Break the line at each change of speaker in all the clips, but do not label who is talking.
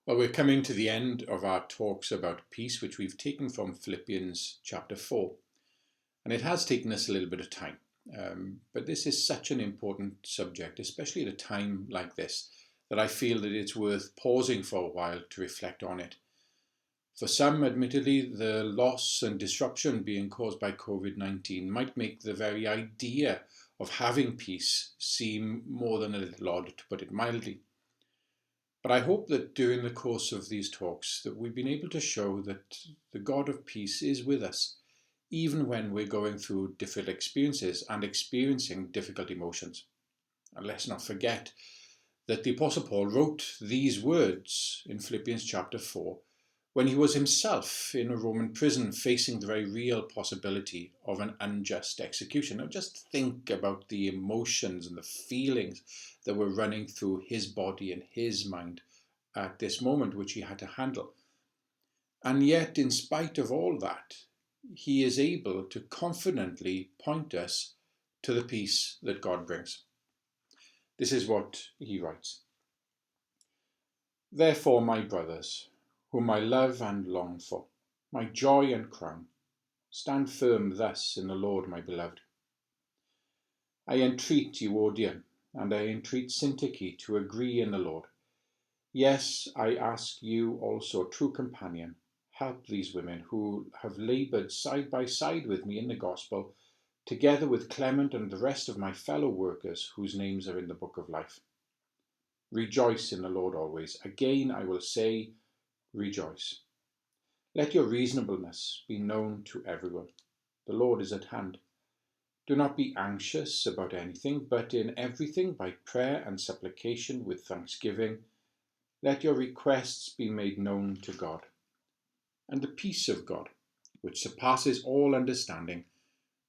Well, we're coming to the end of our talks about peace, which we've taken from Philippians chapter 4. And it has taken us a little bit of time. But this is such an important subject, especially at a time like this, that I feel that it's worth pausing for a while to reflect on it. For some, admittedly, the loss and disruption being caused by COVID-19 might make the very idea of having peace seem more than a little odd, to put it mildly. But I hope that during the course of these talks that we've been able to show that the God of peace is with us, even when we're going through difficult experiences and experiencing difficult emotions. And let's not forget that the Apostle Paul wrote these words in Philippians chapter 4 when he was himself in a Roman prison facing the very real possibility of an unjust execution. Now just think about the emotions and the feelings that were running through his body and his mind at this moment, which he had to handle. And yet, in spite of all that, he is able to confidently point us to the peace that God brings. This is what he writes. Therefore, my brothers, whom I love and long for, my joy and crown, stand firm thus in the Lord, my beloved. I entreat Euodia, and I entreat Syntyche to agree in the Lord. Yes, I ask you also, true companion, help these women who have laboured side by side with me in the gospel, together with Clement and the rest of my fellow workers whose names are in the book of life. Rejoice in the Lord always. Again I will say, rejoice. Let your reasonableness be known to everyone. The Lord is at hand. Do not be anxious about anything, but in everything by prayer and supplication with thanksgiving, let your requests be made known to God. And the peace of God, which surpasses all understanding,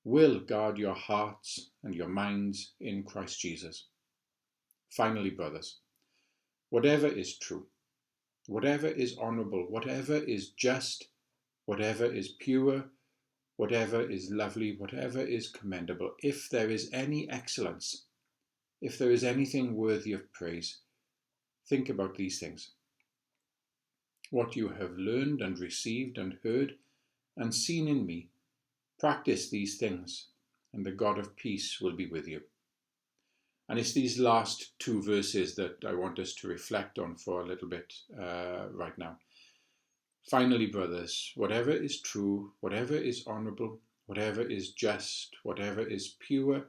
will guard your hearts and your minds in Christ Jesus. Finally, brothers, whatever is true, whatever is honourable, whatever is just, whatever is pure, whatever is lovely, whatever is commendable, if there is any excellence, if there is anything worthy of praise, think about these things. What you have learned and received and heard and seen in me, practice these things, and the God of peace will be with you. And it's these last two verses that I want us to reflect on for a little bit right now. Finally, brothers, whatever is true, whatever is honourable, whatever is just, whatever is pure,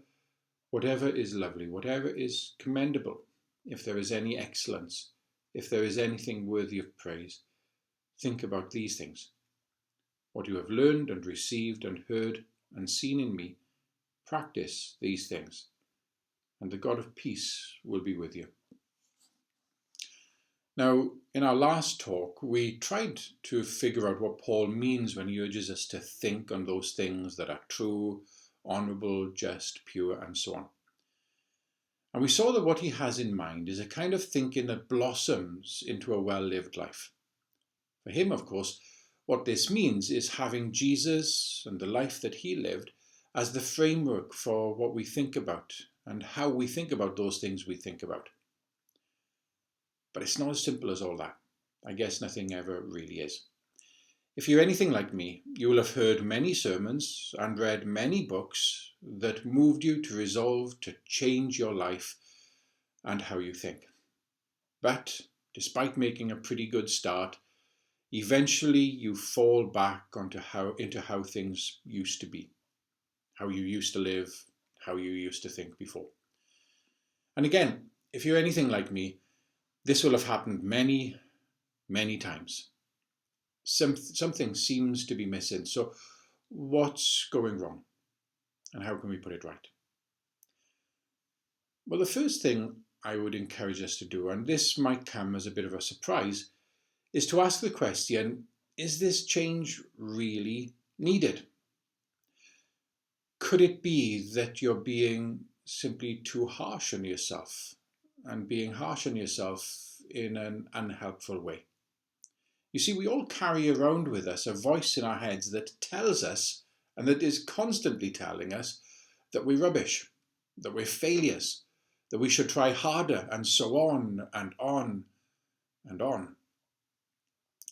whatever is lovely, whatever is commendable, if there is any excellence, if there is anything worthy of praise, think about these things. What you have learned and received and heard and seen in me, practice these things, and the God of peace will be with you. Now, in our last talk, we tried to figure out what Paul means when he urges us to think on those things that are true, honourable, just, pure, and so on. And we saw that what he has in mind is a kind of thinking that blossoms into a well-lived life. For him, of course, what this means is having Jesus and the life that he lived as the framework for what we think about and how we think about those things we think about. But it's not as simple as all that. I guess nothing ever really is. If you're anything like me, you will have heard many sermons and read many books that moved you to resolve to change your life and how you think. But despite making a pretty good start, eventually you fall back into how things used to be, how you used to live, how you used to think before. And again, if you're anything like me, this will have happened many, many times. Something seems to be missing. So what's going wrong? And how can we put it right? Well, the first thing I would encourage us to do, and this might come as a bit of a surprise, is to ask the question, is this change really needed? Could it be that you're being simply too harsh on yourself and being harsh on yourself in an unhelpful way? You see, we all carry around with us a voice in our heads that tells us, and that is constantly telling us, that we're rubbish, that we're failures, that we should try harder, and so on and on and on.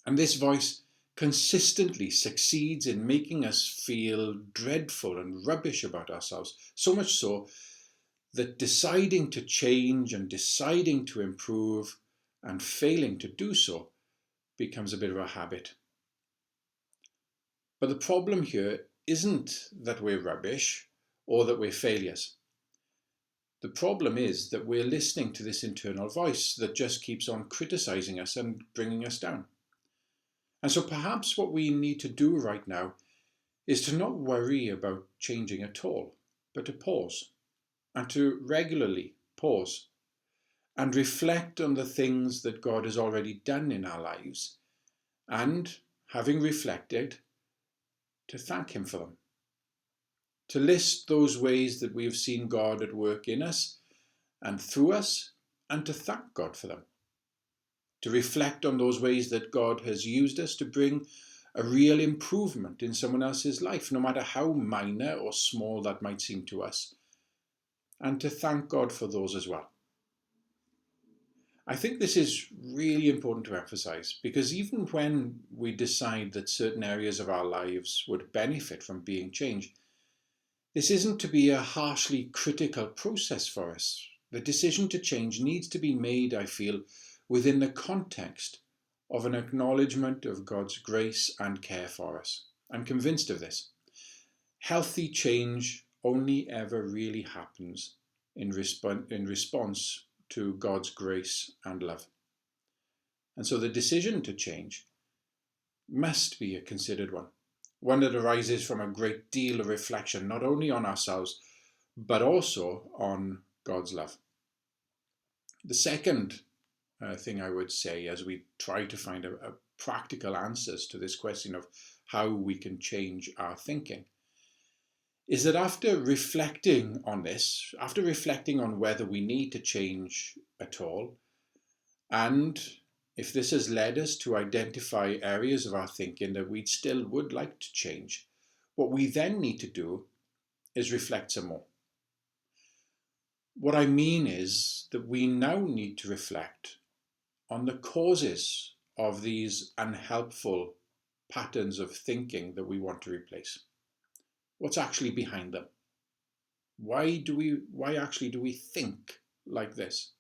And this voice consistently succeeds in making us feel dreadful and rubbish about ourselves, so much so that deciding to change and deciding to improve and failing to do so becomes a bit of a habit. But the problem here isn't that we're rubbish or that we're failures. The problem is that we're listening to this internal voice that just keeps on criticizing us and bringing us down. And so perhaps what we need to do right now is to not worry about changing at all, but to pause, and to regularly pause and reflect on the things that God has already done in our lives, and, having reflected, to thank Him for them. To list those ways that we have seen God at work in us and through us, and to thank God for them. To reflect on those ways that God has used us to bring a real improvement in someone else's life, no matter how minor or small that might seem to us, and to thank God for those as well. I think this is really important to emphasize, because even when we decide that certain areas of our lives would benefit from being changed, this isn't to be a harshly critical process for us. The decision to change needs to be made, I feel, within the context of an acknowledgement of God's grace and care for us. I'm convinced of this. Healthy change only ever really happens in response to God's grace and love. And so the decision to change must be a considered one that arises from a great deal of reflection, not only on ourselves, but also on God's love. The second thing I would say, as we try to find a practical answers to this question of how we can change our thinking, is that after reflecting on this, after reflecting on whether we need to change at all, and if this has led us to identify areas of our thinking that we still would like to change, what we then need to do is reflect some more. What I mean is that we now need to reflect on the causes of these unhelpful patterns of thinking that we want to replace. What's actually behind them? Why actually do we think like this?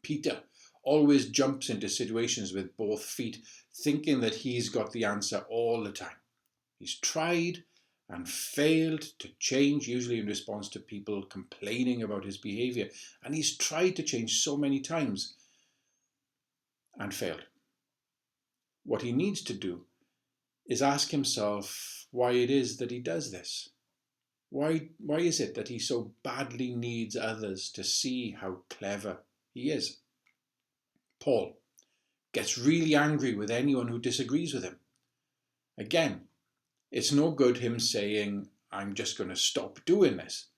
Peter always jumps into situations with both feet, thinking that he's got the answer all the time. He's tried and failed to change, usually in response to people complaining about his behavior. And he's tried to change so many times and failed. What he needs to do is ask himself why it is that he does this. Why is it that he so badly needs others to see how clever he is? Paul gets really angry with anyone who disagrees with him. Again, it's no good him saying, I'm just going to stop doing this.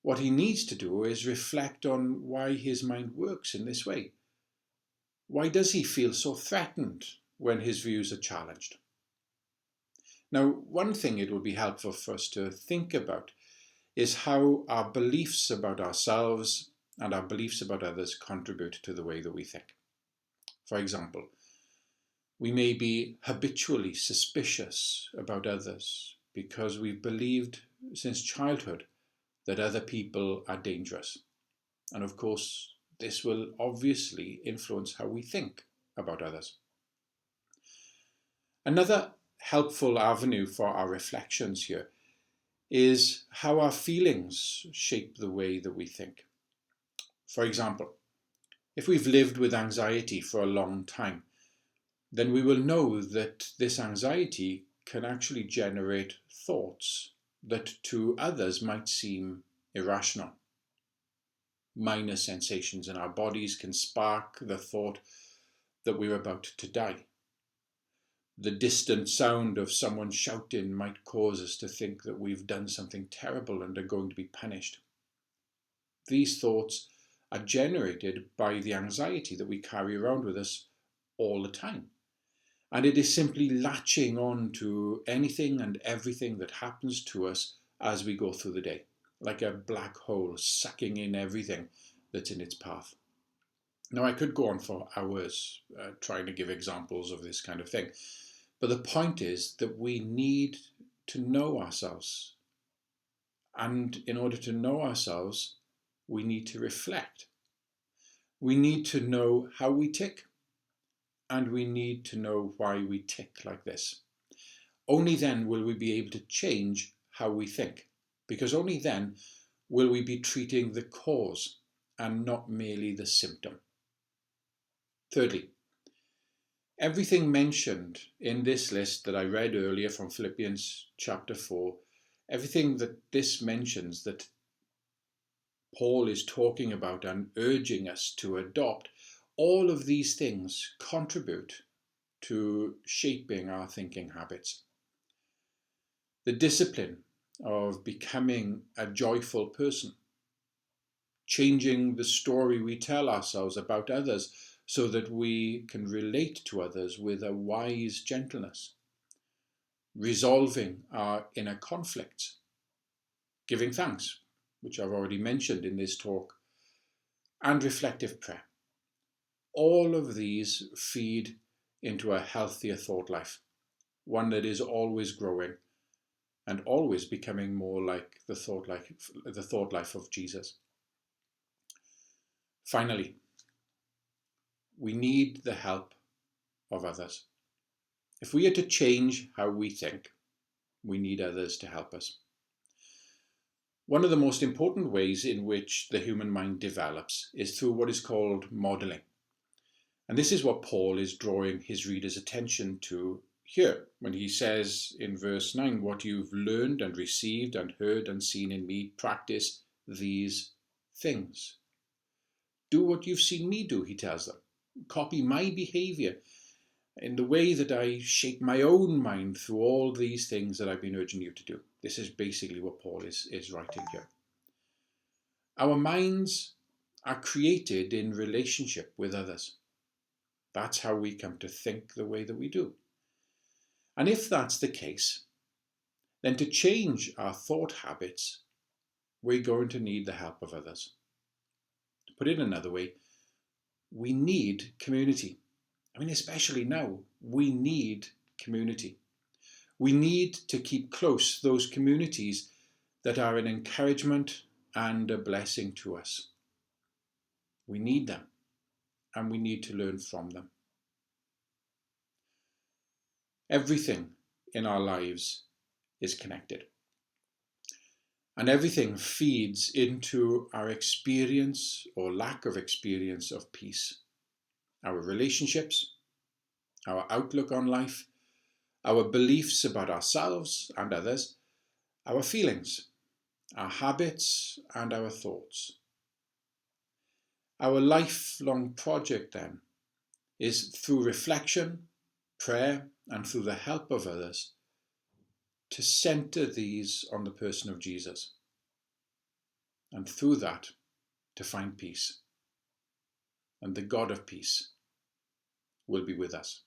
What he needs to do is reflect on why his mind works in this way. Why does he feel so threatened when his views are challenged? Now, one thing it would be helpful for us to think about is how our beliefs about ourselves and our beliefs about others contribute to the way that we think. For example, we may be habitually suspicious about others because we've believed since childhood that other people are dangerous. And of course, this will obviously influence how we think about others. Another helpful avenue for our reflections here is how our feelings shape the way that we think. For example, if we've lived with anxiety for a long time, then we will know that this anxiety can actually generate thoughts that to others might seem irrational. Minor sensations in our bodies can spark the thought that we're about to die. The distant sound of someone shouting might cause us to think that we've done something terrible and are going to be punished. These thoughts are generated by the anxiety that we carry around with us all the time. And it is simply latching on to anything and everything that happens to us as we go through the day, like a black hole sucking in everything that's in its path. Now, I could go on for hours trying to give examples of this kind of thing, but the point is that we need to know ourselves. And in order to know ourselves, we need to reflect. We need to know how we tick, and we need to know why we tick like this. Only then will we be able to change how we think, because only then will we be treating the cause and not merely the symptom. Thirdly, everything mentioned in this list that I read earlier from Philippians chapter 4, everything that this mentions that Paul is talking about and urging us to adopt, all of these things contribute to shaping our thinking habits. The discipline of becoming a joyful person, changing the story we tell ourselves about others so that we can relate to others with a wise gentleness, resolving our inner conflicts, giving thanks, which I've already mentioned in this talk, and reflective prayer. All of these feed into a healthier thought life, one that is always growing and always becoming more like the thought life of Jesus. Finally, we need the help of others. If we are to change how we think, we need others to help us. One of the most important ways in which the human mind develops is through what is called modeling. And this is what Paul is drawing his readers' attention to here when he says in verse 9, what you've learned and received and heard and seen in me, practice these things. Do what you've seen me do, he tells them. Copy my behavior in the way that I shape my own mind through all these things that I've been urging you to do. This is basically what Paul is writing here. Our minds are created in relationship with others. That's how we come to think the way that we do. And if that's the case, then to change our thought habits, we're going to need the help of others. To put it another way, we need community. I mean, especially now, we need community. We need to keep close those communities that are an encouragement and a blessing to us. We need them, and we need to learn from them. Everything in our lives is connected. And everything feeds into our experience or lack of experience of peace. Our relationships, our outlook on life, our beliefs about ourselves and others, our feelings, our habits and our thoughts. Our lifelong project then is through reflection, prayer, and through the help of others to center these on the person of Jesus, and through that to find peace. And the God of peace will be with us.